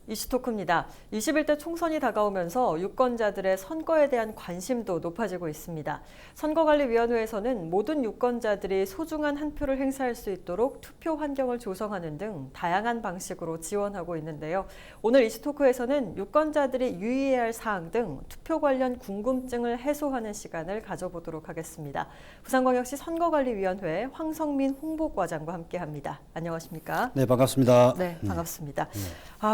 이슈토크입니다. 21대 총선이 다가오면서 유권자들의 선거에 대한 관심도 높아지고 있습니다. 선거관리위원회에서는 모든 유권자들이 소중한 한 표를 행사할 수 있도록 투표 환경을 조성하는 등 다양한 방식으로 지원하고 있는데요. 오늘 이슈토크에서는 유권자들이 유의해야 할 사항 등 투표 관련 궁금증을 해소하는 시간을 가져보도록 하겠습니다. 부산광역시 선거관리위원회 황성민 홍보과장과 함께합니다. 안녕하십니까? 네, 반갑습니다. 네, 반갑습니다.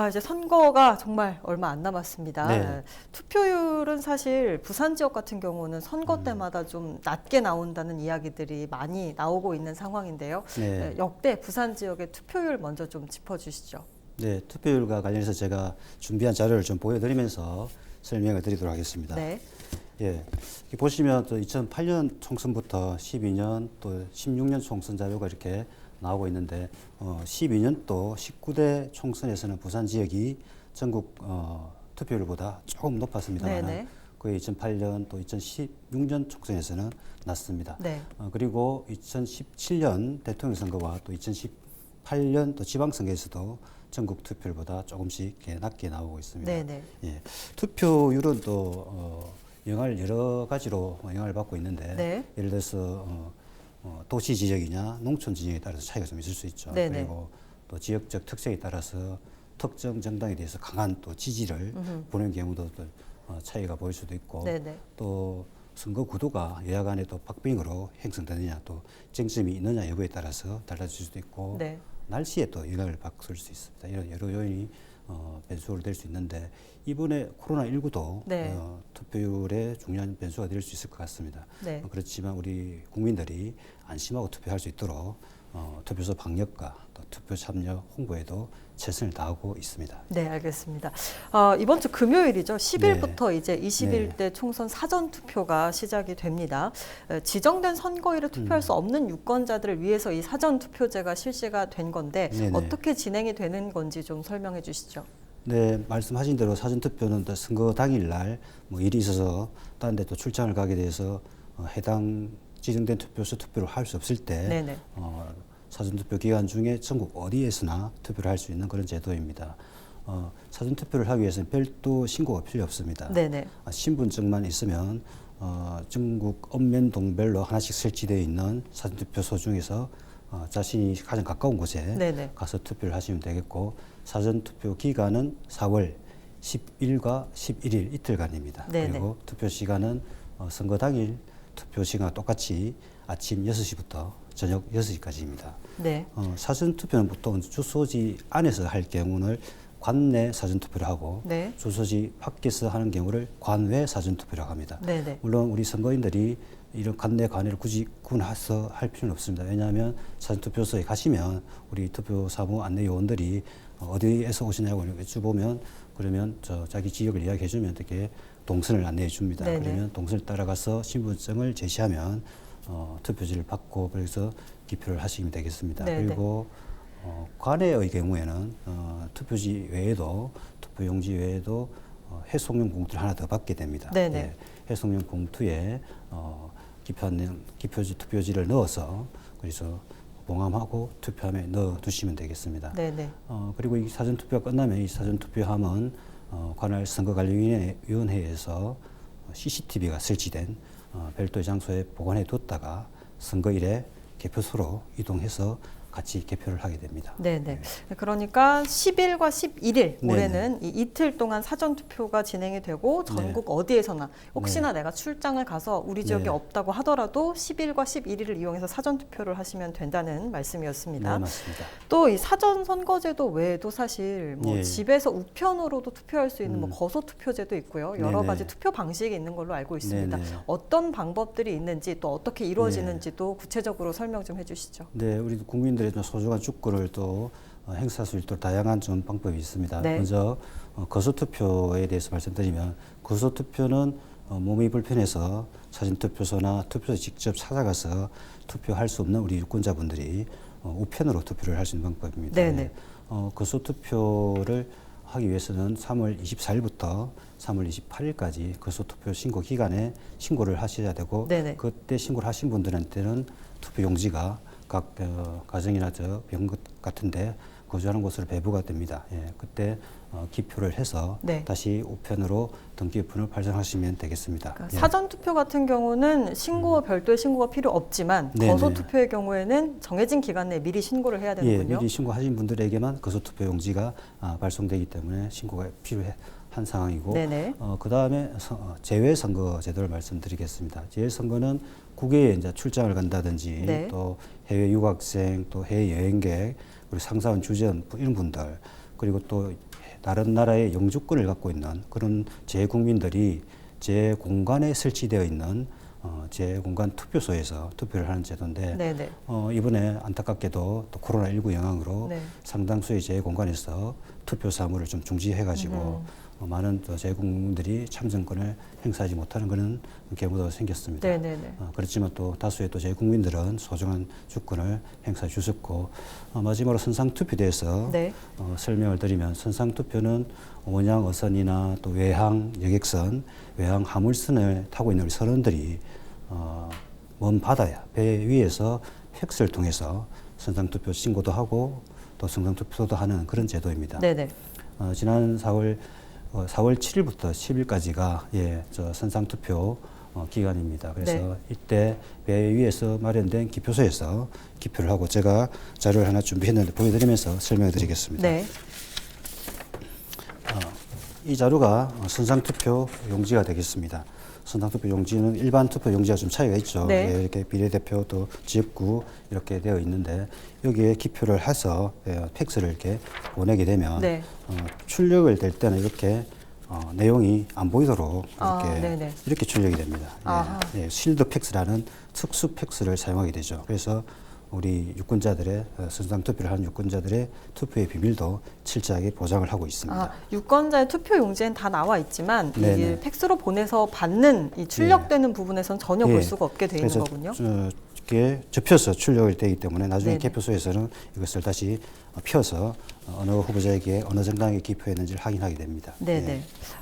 이제 선거가 정말 얼마 안 남았습니다. 네. 투표율은 사실 부산 지역 같은 경우는 선거 때마다 좀 낮게 나온다는 이야기들이 많이 나오고 있는 상황인데요. 네. 역대 부산 지역의 투표율 먼저 좀 짚어주시죠. 네, 투표율과 관련해서 제가 준비한 자료를 좀 보여드리면서 설명을 드리도록 하겠습니다. 네. 예, 여기 보시면 또 2008년 총선부터 12년 또 16년 총선 자료가 이렇게 나오고 있는데 12년도 19대 총선에서는 부산 지역이 전국 투표율보다 조금 높았습니다만 거의 2008년 또 2016년 총선에서는 낮습니다. 네. 그리고 2017년 대통령 선거와 또 2018년 또 지방선거에서도 전국 투표율보다 조금씩 낮게 나오고 있습니다. 네네. 예, 투표율은 또 여러 가지로 영향을 받고 있는데 네. 예를 들어서 도시 지역이냐 농촌 지역에 따라서 차이가 좀 있을 수 있죠. 네네. 그리고 또 지역적 특성에 따라서 특정 정당에 대해서 강한 또 지지를 보는 경우도 또 차이가 보일 수도 있고 네네. 또 선거 구도가 여야 간에 또 박빙으로 형성되느냐 또 쟁점이 있느냐 여부에 따라서 달라질 수도 있고 네. 날씨에 또 영향을 받을 수 있습니다. 이런 여러 요인이 변수로 될 수 있는데 이번에 코로나19도 네. 투표율에 중요한 변수가 될 수 있을 것 같습니다. 네. 그렇지만 우리 국민들이 안심하고 투표할 수 있도록 투표소 방역과 또 투표 참여 홍보에도 최선을 다하고 있습니다. 네, 알겠습니다. 이번 주 금요일이죠. 10일부터 이제 21대 총선 사전 투표가 시작이 됩니다. 지정된 선거일에 투표할 수 없는 유권자들을 위해서 이 사전 투표제가 실시가 된 건데 어떻게 진행이 되는 건지 좀 설명해 주시죠. 네, 말씀하신 대로 사전 투표는 또 선거 당일날 뭐 일이 있어서 다른 데 또 출장을 가게 돼서 해당 지정된 투표소 투표를 할 수 없을 때 사전투표 기간 중에 전국 어디에서나 투표를 할 수 있는 그런 제도입니다. 사전투표를 하기 위해서는 별도 신고가 필요 없습니다. 네네. 신분증만 있으면 전국 읍면동별로 하나씩 설치되어 있는 사전투표소 중에서 자신이 가장 가까운 곳에 가서 투표를 하시면 되겠고 사전투표 기간은 4월 10일과 11일 이틀간입니다. 그리고 투표 시간은 선거 당일 투표 시간과 똑같이 아침 6시부터 저녁 6시까지입니다. 네. 사전투표는 보통 주소지 안에서 할 경우는 관내 사전투표를 하고 주소지 밖에서 하는 경우를 관외 사전투표라고 합니다. 물론 우리 선거인들이 이런 관내 관외를 굳이 구분해서 할 필요는 없습니다. 왜냐하면 사전투표소에 가시면 우리 투표사무 안내 요원들이 어디에서 오시냐고 여쭤보면 그러면 자기 지역을 이야기해 주면 어떻게 동선을 안내해 줍니다. 그러면 동선을 따라가서 신분증을 제시하면 투표지를 받고 그래서 기표를 하시면 되겠습니다. 그리고 관외의 경우에는 투표지 외에도 투표용지 외에도 해송용 봉투를 하나 더 받게 됩니다. 예, 해송용 봉투에 기표지 투표지를 넣어서 그래서 봉함하고 투표함에 넣어 두시면 되겠습니다. 그리고 이 사전 투표가 끝나면 이 사전 투표함은 관할 선거관리위원회에서 CCTV가 설치된 별도의 장소에 보관해 뒀다가 선거일에 개표소로 이동해서 같이 개표를 하게 됩니다. 그러니까 10일과 11일 올해는 이 이틀 동안 사전 투표가 진행이 되고 전국 어디에서나 혹시나 내가 출장을 가서 우리 지역에 없다고 하더라도 10일과 11일을 이용해서 사전 투표를 하시면 된다는 말씀이었습니다. 맞습니다. 또 이 사전 선거제도 외에도 사실 뭐 집에서 우편으로도 투표할 수 있는 뭐 거소 투표제도 있고요. 여러 가지 투표 방식이 있는 걸로 알고 있습니다. 어떤 방법들이 있는지 또 어떻게 이루어지는지도 구체적으로 설명 좀 해주시죠. 네, 우리 국민들의 소중한 주권을 또 행사할 수 있도록 다양한 좀 방법이 있습니다. 먼저 거소투표에 대해서 말씀드리면 거소투표는 몸이 불편해서 사전투표소나 투표소에 직접 찾아가서 투표할 수 없는 우리 유권자분들이 우편으로 투표를 할 수 있는 방법입니다. 거소투표를 하기 위해서는 3월 24일부터 3월 28일까지 거소투표 신고 기간에 신고를 하셔야 되고 그때 신고를 하신 분들한테는 투표용지가 각 가정이나 병원 같은데 거주하는 곳으로 배부가 됩니다. 예, 그때 기표를 해서 네. 다시 우편으로 등기 우편을 발송하시면 되겠습니다. 그러니까 사전 투표 같은 경우는 신고와 별도의 신고가 필요 없지만 네네. 거소 투표의 경우에는 정해진 기간 내에 미리 신고를 해야 되는군요. 예, 미리 신고하신 분들에게만 거소 투표 용지가 발송되기 때문에 신고가 필요한 상황이고, 그 다음에 재외 선거 제도를 말씀드리겠습니다. 재외 선거는 국외에 이제 출장을 간다든지 네. 또 해외 유학생, 또 해외 여행객, 그리고 상사원 주전 이런 분들, 그리고 또 다른 나라의 영주권을 갖고 있는 그런 재국민들이 제 공간에 설치되어 있는 제 공간 투표소에서 투표를 하는 제도인데 이번에 안타깝게도 또 코로나19 영향으로 상당수의 제 공간에서 투표 사무를 좀 중지해가지고 많은 또 재국민들이 참정권을 행사하지 못하는 그런 경우도 생겼습니다. 그렇지만 또 다수의 또 재국민들은 소중한 주권을 행사해 주셨고, 마지막으로 선상투표에 대해서 설명을 드리면, 선상투표는 원양 어선이나 또 외항 여객선, 외항 화물선을 타고 있는 우리 선원들이 먼 바다야 배 위에서 팩스를 통해서 선상투표 신고도 하고 또 선상투표도 하는 그런 제도입니다. 지난 4월 7일부터 10일까지가 저 선상투표 기간입니다. 그래서 이때 배 위에서 마련된 기표소에서 기표를 하고, 제가 자료를 하나 준비했는데 보여드리면서 설명해 드리겠습니다. 이 자료가 선상투표 용지가 되겠습니다. 선상투표 용지는 일반 투표 용지와 좀 차이가 있죠. 이렇게 비례대표 또 지역구 이렇게 되어 있는데, 여기에 기표를 해서 팩스를 이렇게 보내게 되면 출력을 될 때는 이렇게 내용이 안 보이도록 이렇게 출력이 됩니다. 실드 팩스라는 특수 팩스를 사용하게 되죠. 그래서 우리 유권자들의 선상투표를 하는 유권자들의 투표의 비밀도 철저하게 보장을 하고 있습니다. 유권자의 투표 용지엔 다 나와 있지만 이 팩스로 보내서 받는 이 출력되는 부분에서는 전혀 볼 수가 없게 되어 있는 거군요. 이렇게 접혀서 출력이 되기 때문에 나중에 개표소에서는 이것을 다시 펴서 어느 후보자에게 어느 정당에 기표했는지를 확인하게 됩니다.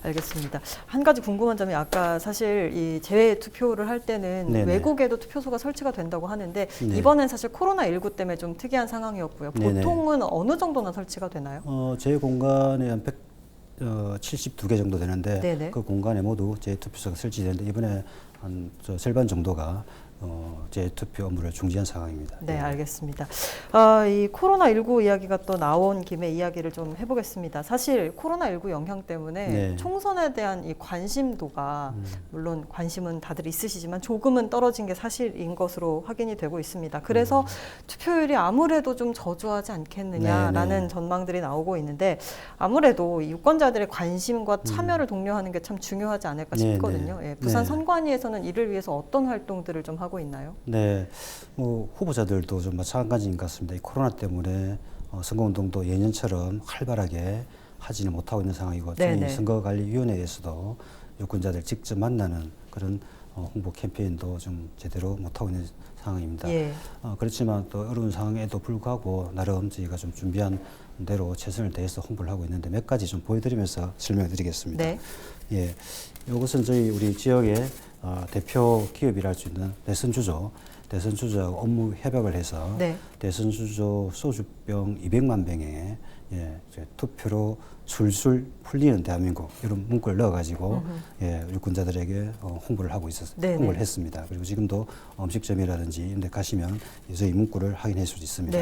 알겠습니다. 한 가지 궁금한 점이, 아까 사실 이 재외 투표를 할 때는 외국에도 투표소가 설치가 된다고 하는데 이번엔 사실 코로나19 때문에 좀 특이한 상황이었고요. 보통은 어느 정도나 설치가 되나요? 제 공간에 한 72개 정도 되는데 그 공간에 모두 재투표소가 설치되는데 이번에 한 절반 정도가 재투표 업무를 중지한 상황입니다. 알겠습니다. 이 코로나19 이야기가 또 나온 김에 이야기를 좀 해보겠습니다. 사실 코로나19 영향 때문에 총선에 대한 이 관심도가 물론 관심은 다들 있으시지만 조금은 떨어진 게 사실인 것으로 확인이 되고 있습니다. 그래서 투표율이 아무래도 좀 저조하지 않겠느냐라는 전망들이 나오고 있는데, 아무래도 이 유권자들의 관심과 참여를 독려하는 게 참 중요하지 않을까 싶거든요. 부산 선관위에서는 이를 위해서 어떤 활동들을 좀 하고 있나요? 뭐 후보자들도 좀 마찬가지인 것 같습니다. 이 코로나 때문에 선거운동도 예년처럼 활발하게 하지는 못하고 있는 상황이고, 저희 선거관리위원회에서도 유권자들 직접 만나는 그런 홍보 캠페인도 좀 제대로 못하고 있는 상황입니다. 그렇지만 또 어려운 상황에도 불구하고 나름 저희가 좀 준비한 대로 최선을 다해서 홍보를 하고 있는데, 몇 가지 좀 보여드리면서 설명해 드리겠습니다. 이것은 우리 지역의 대표 기업이라 할 수 있는 대선주조, 대선주조하고 업무 협약을 해서 대선주조 소주병 200만 병에 투표로 술술 풀리는 대한민국, 이런 문구를 넣어가지고 유권자들에게 홍보를 하고 홍보를 했습니다. 그리고 지금도 음식점이라든지 이런 데 가시면 저희 문구를 확인할 수 있습니다.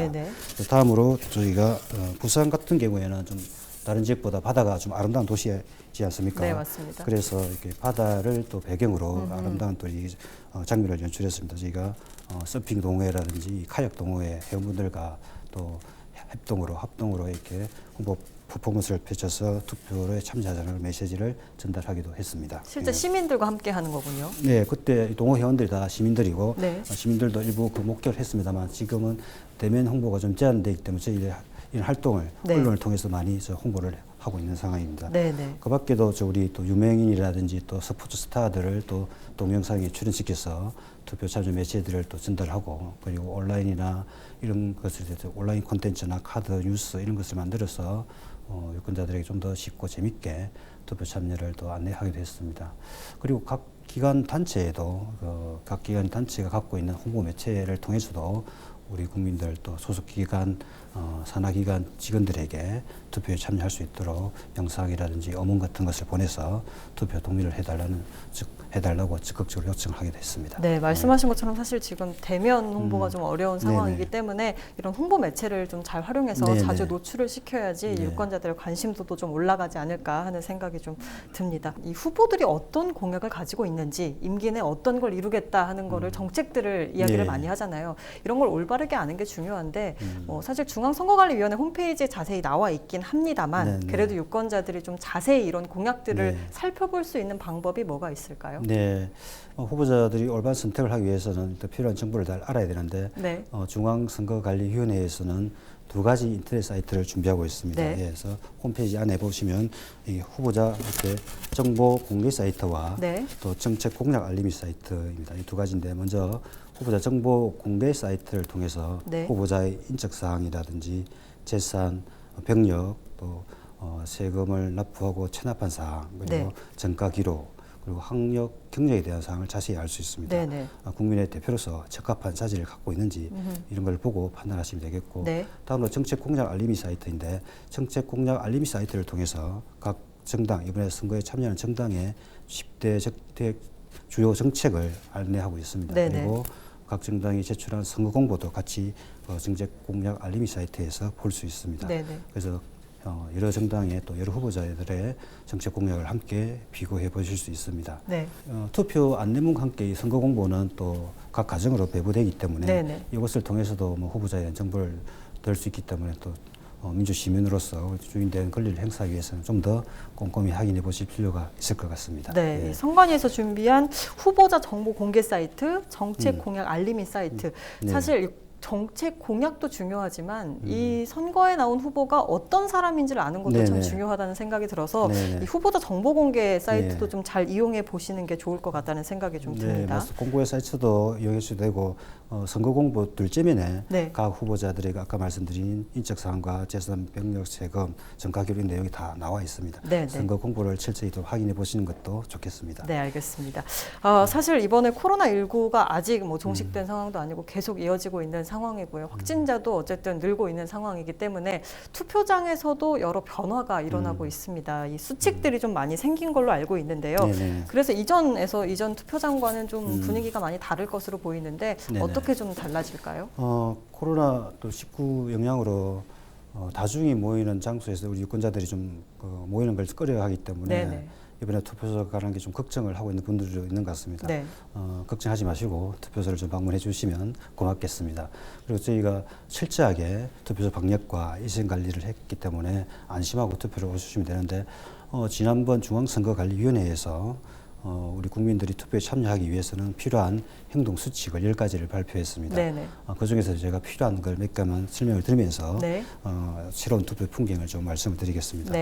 다음으로 저희가 부산 같은 경우에는 좀 다른 지역보다 바다가 좀 아름다운 도시이지 않습니까? 맞습니다. 그래서 이렇게 바다를 또 배경으로 아름다운 또 이 장면을 연출했습니다. 저희가 서핑 동호회라든지 카약 동호회 회원분들과 또 합동으로 이렇게 홍보 퍼포먼스를 펼쳐서 투표에 참여하자는 메시지를 전달하기도 했습니다. 실제 시민들과 함께 하는 거군요. 그때 동호 회원들이 다 시민들이고 시민들도 일부 그 목격을 했습니다만, 지금은 대면 홍보가 좀 제한되기 때문에 저희들이 이런 활동을 언론을 통해서 많이 홍보를 하고 있는 상황입니다. 그 밖에도 우리 또 유명인이라든지 또 스포츠 스타들을 또 동영상에 출연시켜서 투표 참여 메시지를 또 전달하고, 그리고 온라인이나 이런 것을 온라인 콘텐츠나 카드, 뉴스 이런 것을 만들어서 유권자들에게 좀 더 쉽고 재밌게 투표 참여를 또 안내하기도 했습니다. 그리고 각 기관 단체에도 각 기관 단체가 갖고 있는 홍보 매체를 통해서도 우리 국민들 또 소속기관, 산하기관 직원들에게 투표에 참여할 수 있도록 영상이라든지 어문 같은 것을 보내서 투표 동의를 해달라고 적극적으로 요청을 하게 됐습니다. 네, 말씀하신 것처럼 사실 지금 대면 홍보가 좀 어려운 상황이기 때문에 이런 홍보 매체를 좀 잘 활용해서 자주 노출을 시켜야지 유권자들의 관심도도 좀 올라가지 않을까 하는 생각이 좀 듭니다. 이 후보들이 어떤 공약을 가지고 있는지, 임기 내 어떤 걸 이루겠다 하는 거를 정책들을 이야기를 많이 하잖아요. 이런 걸 올바르게 아는 게 중요한데 사실 중앙선거관리위원회 홈페이지에 자세히 나와 있긴 합니다만 그래도 유권자들이 좀 자세히 이런 공약들을 살펴볼 수 있는 방법이 뭐가 있을까요? 네, 후보자들이 올바른 선택을 하기 위해서는 일단 필요한 정보를 잘 알아야 되는데 중앙선거관리위원회에서는 2가지 인터넷 사이트를 준비하고 있습니다. 그래서 홈페이지 안에 보시면 이 후보자한테 정보 공개 사이트와 또 정책 공약 알림이 사이트입니다. 이 2가지인데 먼저 후보자 정보 공개 사이트를 통해서 후보자의 인적 사항이라든지 재산, 병력, 또 세금을 납부하고 체납한 사항, 그리고 정가 기록, 그리고 학력, 경력에 대한 사항을 자세히 알 수 있습니다. 국민의 대표로서 적합한 자질을 갖고 있는지 이런 걸 보고 판단하시면 되겠고 다음으로 정책 공약 알림이 사이트인데 정책 공약 알림이 사이트를 통해서 각 정당, 이번에 선거에 참여하는 정당의 10대 정책 주요 정책을 안내하고 있습니다. 그리고 각 정당이 제출한 선거 공보도 같이 정책 공약 알림이 사이트에서 볼 수 있습니다. 그래서 여러 정당의 또 여러 후보자들의 정책 공약을 함께 비교해 보실 수 있습니다. 투표 안내문과 함께 이 선거 공보는 또 각 가정으로 배부되기 때문에 이것을 통해서도 뭐 후보자에 대한 정보를 들 수 있기 때문에 또 민주 시민으로서 주인된 권리를 행사하기 위해서는 좀 더 꼼꼼히 확인해 보실 필요가 있을 것 같습니다. 네, 선관위에서 준비한 후보자 정보 공개 사이트, 정책 공약 알림이 사이트. 사실 정책 공약도 중요하지만 이 선거에 나온 후보가 어떤 사람인지를 아는 것도 참 중요하다는 생각이 들어서 이 후보자 정보 공개 사이트도 좀 잘 이용해 보시는 게 좋을 것 같다는 생각이 좀 듭니다. 공개 사이트도 이용해도 되고 선거 공보 둘째면에 각 후보자들에게 아까 말씀드린 인적 사항과 재산, 병력, 세금, 정가 기록 내용이 다 나와 있습니다. 선거 공보를 철저히 또 확인해 보시는 것도 좋겠습니다. 네, 알겠습니다. 사실 이번에 코로나19가 아직 뭐 종식된 상황도 아니고 계속 이어지고 있는 상황이고요. 확진자도 어쨌든 늘고 있는 상황이기 때문에 투표장에서도 여러 변화가 일어나고 있습니다. 이 수칙들이 좀 많이 생긴 걸로 알고 있는데요. 그래서 이전 투표장과는 좀 분위기가 많이 다를 것으로 보이는데 어떻게 좀 달라질까요? 코로나19 영향으로 다중이 모이는 장소에서 우리 유권자들이 좀 모이는 걸 꺼려하기 때문에 이번에 투표소 가는 게 좀 걱정을 하고 있는 분들도 있는 것 같습니다. 걱정하지 마시고 투표소를 좀 방문해 주시면 고맙겠습니다. 그리고 저희가 철저하게 투표소 방역과 위생 관리를 했기 때문에 안심하고 투표를 오시면 되는데 지난번 중앙선거관리위원회에서 우리 국민들이 투표에 참여하기 위해서는 필요한 행동 수칙을 10가지를 발표했습니다. 그중에서 제가 필요한 걸 몇 가지만 설명을 드리면서 새로운 투표 풍경을 좀 말씀을 드리겠습니다.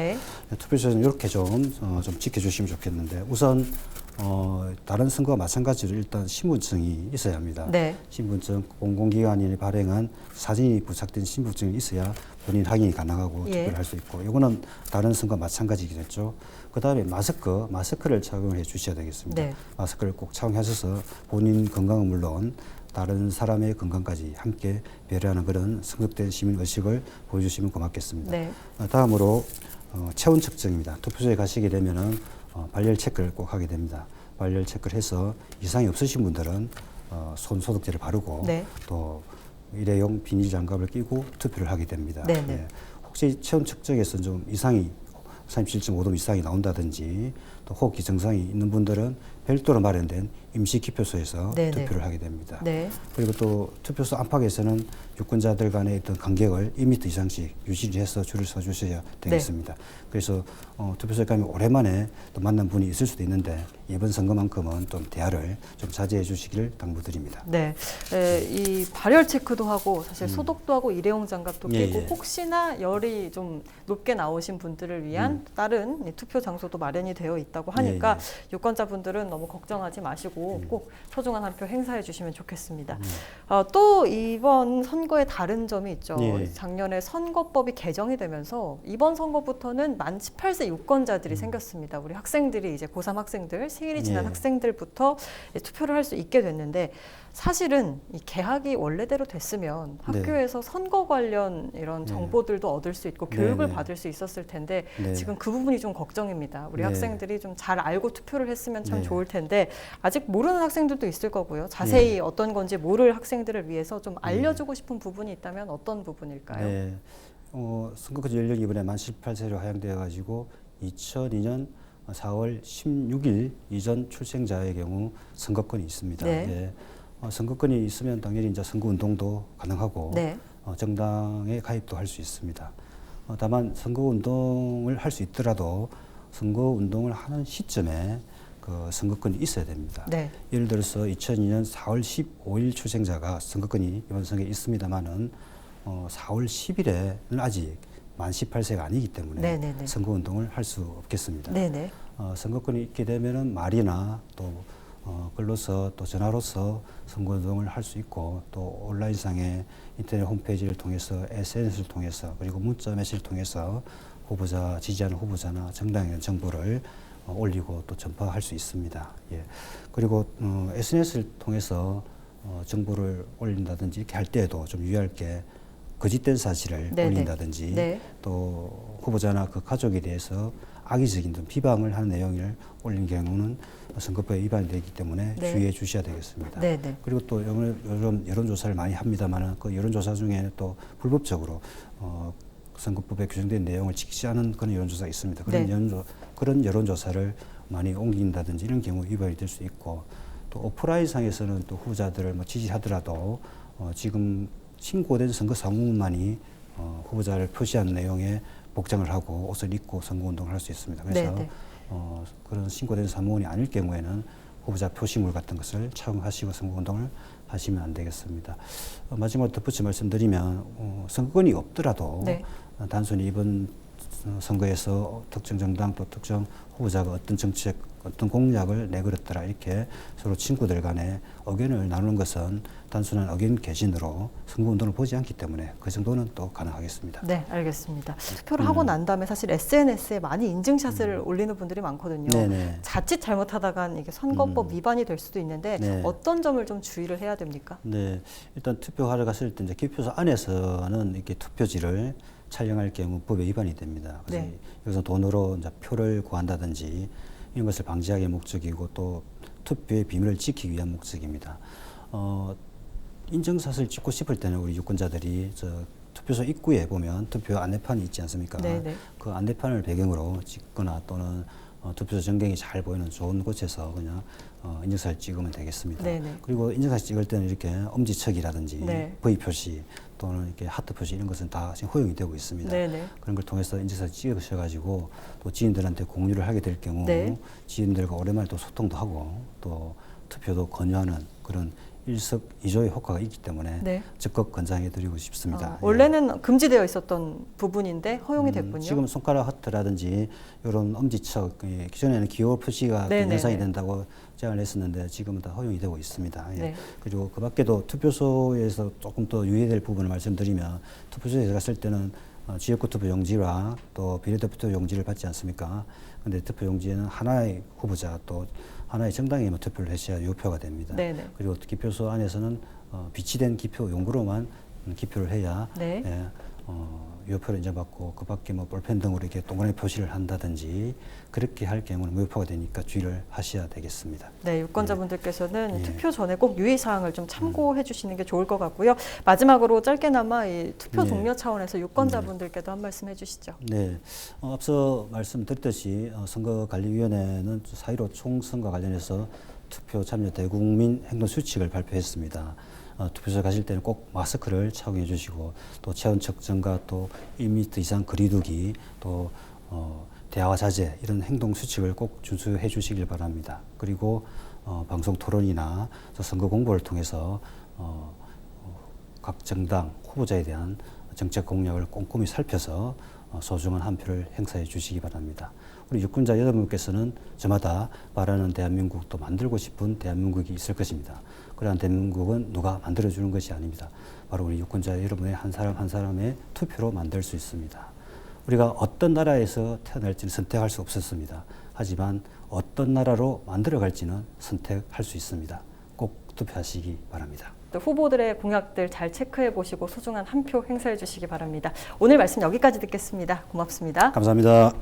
투표소는 이렇게 좀 지켜주시면 좋겠는데 우선 다른 선거와 마찬가지로 일단 신분증이 있어야 합니다. 신분증, 공공기관이 발행한 사진이 부착된 신분증이 있어야 본인 확인이 가능하고 투표를 할 수 있고 이거는 다른 선거와 마찬가지겠죠. 그 다음에 마스크를 착용해 주셔야 되겠습니다. 마스크를 꼭 착용하셔서 본인 건강은 물론 다른 사람의 건강까지 함께 배려하는 그런 성숙된 시민의식을 보여주시면 고맙겠습니다. 다음으로 체온 측정입니다. 투표소에 가시게 되면은 발열 체크를 꼭 하게 됩니다. 발열 체크를 해서 이상이 없으신 분들은 손 소독제를 바르고 또 일회용 비닐 장갑을 끼고 투표를 하게 됩니다. 혹시 체온 측정에서 좀 이상이 37.5도 이상이 나온다든지 또 호흡기 증상이 있는 분들은 별도로 마련된 임시 기표소에서 투표를 하게 됩니다. 그리고 또 투표소 안팎에서는 유권자들 간의 어떤 간격을 2m 이상씩 유지를 해서 줄을 서 주셔야 되겠습니다. 그래서 투표소에 가면 오랜만에 또 만난 분이 있을 수도 있는데 이번 선거만큼은 좀 대화를 좀 자제해 주시기를 당부드립니다. 이 발열 체크도 하고 사실 소독도 하고 일회용 장갑도 끼고 혹시나 열이 좀 높게 나오신 분들을 위한 다른 투표 장소도 마련이 되어 있다고 하니까 유권자분들은 너무 걱정하지 마시고 꼭 소중한 한 표 행사해 주시면 좋겠습니다. 또 이번 선거에 다른 점이 있죠. 작년에 선거법이 개정이 되면서 이번 선거부터는 만 18세 유권자들이 생겼습니다. 우리 학생들이 이제 고3 학생들, 생일이 지난 학생들부터 투표를 할 수 있게 됐는데 사실은 이 개학이 원래대로 됐으면 학교에서 선거 관련 이런 정보들도 얻을 수 있고 교육을 받을 수 있었을 텐데 지금 그 부분이 좀 걱정입니다. 우리 학생들이 좀 잘 알고 투표를 했으면 참 좋을 텐데 아직 모르는 학생들도 있을 거고요. 자세히 어떤 건지 모를 학생들을 위해서 좀 알려주고 싶은 부분이 있다면 어떤 부분일까요? 선거권 연령이 이번에 만 18세로 하향되어 가지고 2002년 4월 16일 이전 출생자의 경우 선거권이 있습니다. 선거권이 있으면 당연히 이제 선거 운동도 가능하고 정당에 가입도 할 수 있습니다. 다만 선거 운동을 할 수 있더라도 선거 운동을 하는 시점에 그 선거권이 있어야 됩니다. 예를 들어서 2002년 4월 15일 출생자가 선거권이 이번 선거에 있습니다만은 4월 10일에는 아직 만 18세가 아니기 때문에 선거 운동을 할 수 없겠습니다. 선거권이 있게 되면은 말이나 또 글로서 또 전화로서 선거운동을 할 수 있고 또 온라인상의 인터넷 홈페이지를 통해서 SNS를 통해서 그리고 문자 메시지를 통해서 후보자 지지하는 후보자나 정당에 대한 정보를 올리고 또 전파할 수 있습니다. 그리고 SNS를 통해서 정보를 올린다든지 이렇게 할 때에도 좀 유의할 게 거짓된 사실을 올린다든지 또 후보자나 그 가족에 대해서 악의적인 좀 비방을 하는 내용을 올린 경우는 선거법에 위반이 되기 때문에 주의해 주셔야 되겠습니다. 그리고 또 요즘 여론조사를 많이 합니다만 그 여론조사 중에 또 불법적으로 선거법에 규정된 내용을 지키지 않은 그런 여론조사가 있습니다. 그런 여론조사를 많이 옮긴다든지 이런 경우 위반이 될 수 있고 또 오프라인 상에서는 또 후보자들을 뭐 지지하더라도 지금 신고된 선거 상호만이 후보자를 표시한 내용의 복장을 하고 옷을 입고 선거운동을 할 수 있습니다. 그래서 그런 신고된 사무원이 아닐 경우에는 후보자 표시물 같은 것을 착용하시고 선거운동을 하시면 안 되겠습니다. 마지막으로 덧붙여 말씀드리면 선거권이 없더라도 단순히 이번 선거에서 특정 정당 또 특정 후보자가 어떤 정책, 어떤 공약을 내걸었더라 이렇게 서로 친구들 간에 의견을 나누는 것은 단순한 의견 개진으로 선거운동을 보지 않기 때문에 그 정도는 또 가능하겠습니다. 네, 알겠습니다. 투표를 하고 난 다음에 사실 SNS에 많이 인증샷을 올리는 분들이 많거든요. 자칫 잘못하다간 이게 선거법 위반이 될 수도 있는데 어떤 점을 좀 주의를 해야 됩니까? 일단 투표하러 갔을 때 이제 기표소 안에서는 이렇게 투표지를 촬영할 경우 법에 위반이 됩니다. 그래서 여기서 돈으로 이제 표를 구한다든지 이런 것을 방지하기 목적이고 또 투표의 비밀을 지키기 위한 목적입니다. 인증샷을 찍고 싶을 때는 우리 유권자들이 투표소 입구에 보면 투표 안내판이 있지 않습니까? 그 안내판을 배경으로 찍거나 또는 투표소 전경이 잘 보이는 좋은 곳에서 그냥 인증샷을 찍으면 되겠습니다. 그리고 인증샷 찍을 때는 이렇게 엄지척이라든지 V 표시 또는 이렇게 하트 표시 이런 것은 다 지금 허용이 되고 있습니다. 그런 걸 통해서 인증샷 찍으셔가지고 또 지인들한테 공유를 하게 될 경우 지인들과 오랜만에 또 소통도 하고 또 투표도 권유하는 그런 일석이조의 효과가 있기 때문에 적극 권장해드리고 싶습니다. 원래는 금지되어 있었던 부분인데 허용이 됐군요. 지금 손가락 하트라든지 이런 엄지척, 기존에는 기호 표시가 연상이 된다고 제안을 했었는데 지금은 다 허용이 되고 있습니다. 그리고 그 밖에도 투표소에서 조금 더 유의될 부분을 말씀드리면 투표소에 갔을 때는 지역구 투표 용지와 또 비례대표 용지를 받지 않습니까? 근데 투표 용지에는 하나의 후보자 또 하나의 정당에만 투표를 해야 유효표가 됩니다. 그리고 기표소 안에서는 비치된 기표 용구로만 기표를 해야 유효표를 인정받고 그 밖에 뭐 볼펜 등으로 이렇게 동그라미 표시를 한다든지 그렇게 할 경우는 무효표가 되니까 주의를 하셔야 되겠습니다. 유권자분들께서는 투표 전에 꼭 유의사항을 좀 참고해 주시는 게 좋을 것 같고요. 마지막으로 짧게나마 이 투표 독려 차원에서 유권자분들께도 한 말씀 해주시죠. 앞서 말씀드렸듯이 선거관리위원회는 4.15 총선과 관련해서 투표 참여 대국민 행동 수칙을 발표했습니다. 투표소에 가실 때는 꼭 마스크를 착용해 주시고 또 체온 측정과 또 1m 이상 거리 두기 또 대화 자제 이런 행동 수칙을 꼭 준수해 주시길 바랍니다. 그리고 방송 토론이나 선거 공보를 통해서 각 정당 후보자에 대한 정책 공약을 꼼꼼히 살펴서 소중한 한 표를 행사해 주시기 바랍니다. 우리 유권자 여러분께서는 저마다 바라는 대한민국 또 만들고 싶은 대한민국이 있을 것입니다. 그러한 대한민국은 누가 만들어주는 것이 아닙니다. 바로 우리 유권자 여러분의 한 사람 한 사람의 투표로 만들 수 있습니다. 우리가 어떤 나라에서 태어날지는 선택할 수 없었습니다. 하지만 어떤 나라로 만들어갈지는 선택할 수 있습니다. 꼭 투표하시기 바랍니다. 또 후보들의 공약들 잘 체크해 보시고 소중한 한 표 행사해 주시기 바랍니다. 오늘 말씀 여기까지 듣겠습니다. 고맙습니다. 감사합니다.